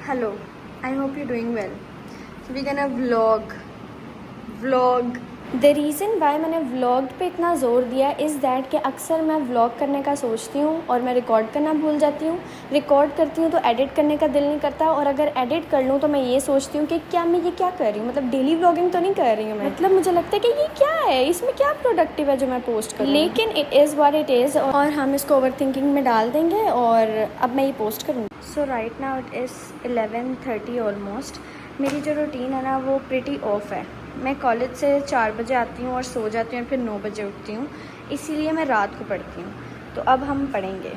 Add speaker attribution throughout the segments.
Speaker 1: Hello, I hope you're doing well. So we're gonna vlog. The reason why मैंने vlog पे इतना ज़ोर दिया इज़ दैट कि अक्सर मैं व्लॉग करने का सोचती हूँ और मैं रिकॉर्ड करना भूल जाती हूँ। रिकॉर्ड करती हूँ तो एडिट करने का दिल नहीं करता, और अगर एडिट कर लूँ तो मैं ये सोचती हूँ कि क्या मैं ये क्या कर रही हूँ, मतलब डेली व्लॉगिंग तो नहीं कर रही हूँ मैं। मतलब मुझे लगता है कि ये क्या है, इसमें क्या प्रोडक्टिव है जो मैं पोस्ट करूँ। लेकिन it is what it is, और हम इसको ओवर थिंकिंग में डाल देंगे और अब मैं ये पोस्ट करूँगी। So right now it is 11:30 almost. मेरी जो रूटीन है ना वो प्रिटी ऑफ है। मैं कॉलेज से 4 बजे आती हूँ और सो जाती हूँ, फिर 9 बजे उठती हूँ, इसीलिए मैं रात को पढ़ती हूँ। तो अब हम पढ़ेंगे।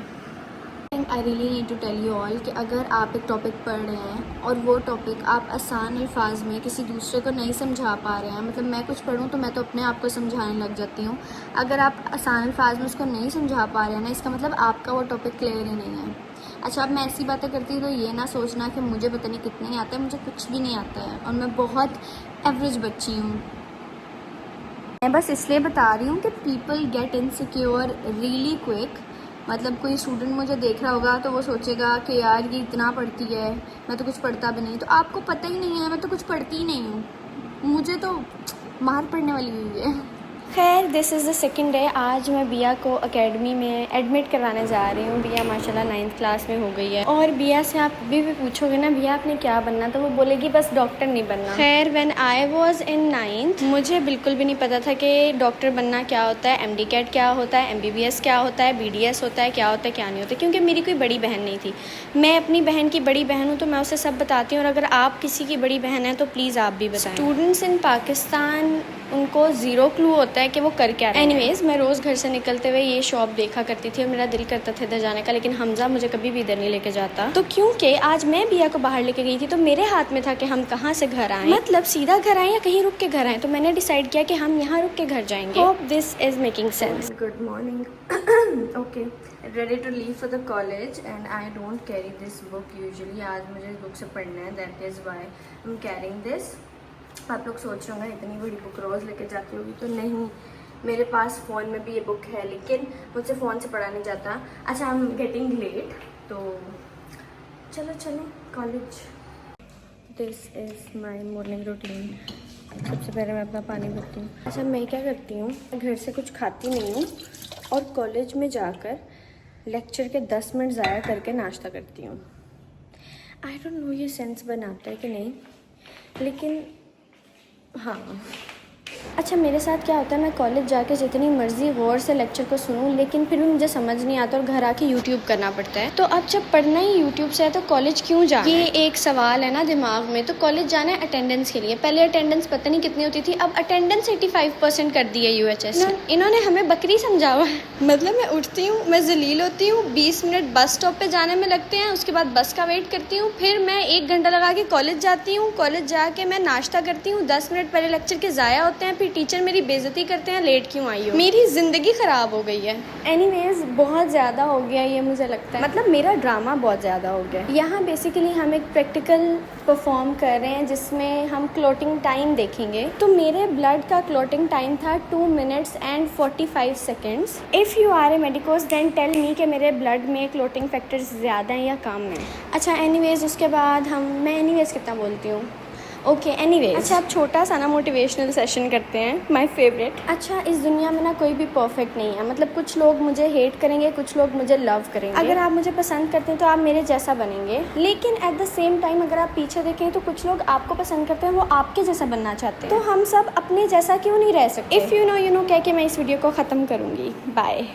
Speaker 1: I really need to tell you all कि अगर आप एक टॉपिक पढ़ रहे हैं और वो टॉपिक आप आसान अल्फाज में किसी दूसरे को नहीं समझा पा रहे हैं, मतलब मैं कुछ पढ़ूँ तो मैं तो अपने आप को समझाने लग जाती हूँ। अगर आप आसान अल्फाज में उसको नहीं समझा पा रहे हैं ना, इसका मतलब आपका वो टॉपिक क्लियर ही नहीं है। अच्छा, अब मैं ऐसी बातें करती हूँ तो ये ना सोचना कि मुझे पता नहीं कितना ही आता है, मुझे कुछ भी नहीं आता है और मैं बहुत एवरेज बच्ची हूँ। मैं बस इसलिए बता रही हूँ कि people get insecure really quick. मतलब कोई स्टूडेंट मुझे देख रहा होगा तो वो सोचेगा कि यार ये इतना पढ़ती है, मैं तो कुछ पढ़ता भी नहीं। तो आपको पता ही नहीं है, मैं तो कुछ पढ़ती ही नहीं हूँ, मुझे तो मार पड़ने वाली हुई है। खैर, this is the second day. आज मैं बिया को एकेडमी में एडमिट करवाने जा रही हूँ। बिया माशाल्लाह 9th क्लास में हो गई है, और बिया से आप भी पूछोगे ना बिया आपने क्या बनना, तो वो बोलेगी बस डॉक्टर नहीं बनना। खैर, when I was in 9th मुझे बिल्कुल भी नहीं पता था कि डॉक्टर बनना क्या होता है, MD कैट क्या होता है, MBBS क्या होता है, BDS होता है, क्या होता है क्या नहीं होता, क्योंकि मेरी कोई बड़ी बहन नहीं थी। मैं अपनी बहन की बड़ी बहन हूँ तो मैं उसे सब बताती हूँ, और अगर आप किसी की बड़ी बहन है तो प्लीज़ आप भी बताएं। स्टूडेंट्स इन पाकिस्तान उनको ज़ीरो क्लू होता है कि वो कर क्या रहे हैं। एनीवेज, मैं रोज़ घर से निकलते हुए ये शॉप देखा करती थी और मेरा दिल करता था इधर जाने का, लेकिन हमजा मुझे कभी भी इधर नहीं लेके जाता। तो क्योंकि आज मैं बिया को बाहर लेके गई थी तो मेरे हाथ में था कि हम कहाँ से घर आएँ, मतलब सीधा घर आएँ या कहीं रुक के घर आएँ। तो मैंने डिसाइड किया कि हम यहाँ रुक के घर जाएंगे। Hope this is making sense. Good morning. Okay, ready to leave for the college and I don't carry this book usually. आज मुझे बुक से पढ़ना है, that is why I am carrying this. आप लोग सोच रहे होंगे इतनी बड़ी बुक रोज़ लेके जाती होगी, तो नहीं, मेरे पास फ़ोन में भी ये बुक है, लेकिन मुझसे फ़ोन से पढ़ा नहीं जाता। अच्छा, आई एम गेटिंग लेट, तो चलो college. This is my morning routine. सबसे पहले मैं अपना पानी भरती हूँ। अच्छा, मैं क्या करती हूँ, घर से कुछ खाती नहीं हूँ और कॉलेज में जाकर लेक्चर के 10 मिनट ज़ाया करके नाश्ता करती हूँ। आई डोंट नो ये सेंस बनाता है कि नहीं, लेकिन हाँ। अच्छा, मेरे साथ क्या होता है, मैं कॉलेज जाके जितनी मर्ज़ी गौर से लेक्चर को सुनूं, लेकिन फिर भी मुझे समझ नहीं आता और घर आके यूट्यूब करना पड़ता है। तो अब जब पढ़ना ही यूट्यूब से है तो कॉलेज क्यों जाना, ये एक सवाल है ना दिमाग में। तो कॉलेज जाना है अटेंडेंस के लिए। पहले अटेंडेंस पता नहीं कितनी होती थी, अब अटेंडेंस 85% कर दी है UHS। इन्होंने हमें बकरी समझा हुआ है। मतलब मैं उठती हूँ, मैं जलील होती हूँ, 20 मिनट बस स्टॉप पर जाने में लगते हैं, उसके बाद बस का वेट करती हूँ, फिर मैं 1 घंटा लगा के कॉलेज जाती हूँ। कॉलेज जाके मैं नाश्ता करती हूँ, 10 मिनट पहले लेक्चर के ज़ाया होते हैं, फिर टीचर मेरी बेइज्जती करते हैं लेट क्यों आई हो। मेरी ज़िंदगी ख़राब हो गई है। एनीवेज, बहुत ज़्यादा हो गया ये, मुझे लगता है, मतलब मेरा ड्रामा बहुत ज़्यादा हो गया। यहाँ बेसिकली हम एक प्रैक्टिकल परफॉर्म कर रहे हैं जिसमें हम क्लोटिंग टाइम देखेंगे। तो मेरे ब्लड का क्लोटिंग टाइम था 2 minutes and 45 seconds. If you are a medicos then tell me कि मेरे ब्लड में क्लोटिंग फैक्टर्स ज़्यादा हैं या कम हैं। अच्छा, एनीवेज, उसके बाद मैं एनीवेज कितना बोलती हूँ, ओके एनीवेज। अच्छा, अब छोटा सा ना मोटिवेशनल सेशन करते हैं, माय फेवरेट। अच्छा, इस दुनिया में ना कोई भी परफेक्ट नहीं है, मतलब कुछ लोग मुझे हेट करेंगे, कुछ लोग मुझे लव करेंगे। अगर आप मुझे पसंद करते हैं तो आप मेरे जैसा बनेंगे, लेकिन एट द सेम टाइम अगर आप पीछे देखें तो कुछ लोग आपको पसंद करते हैं, वो आपके जैसा बनना चाहते हैं। तो हम सब अपने जैसा क्यों नहीं रह सकते। इफ़ यू नो कह के मैं इस वीडियो को ख़त्म करूँगी। बाय।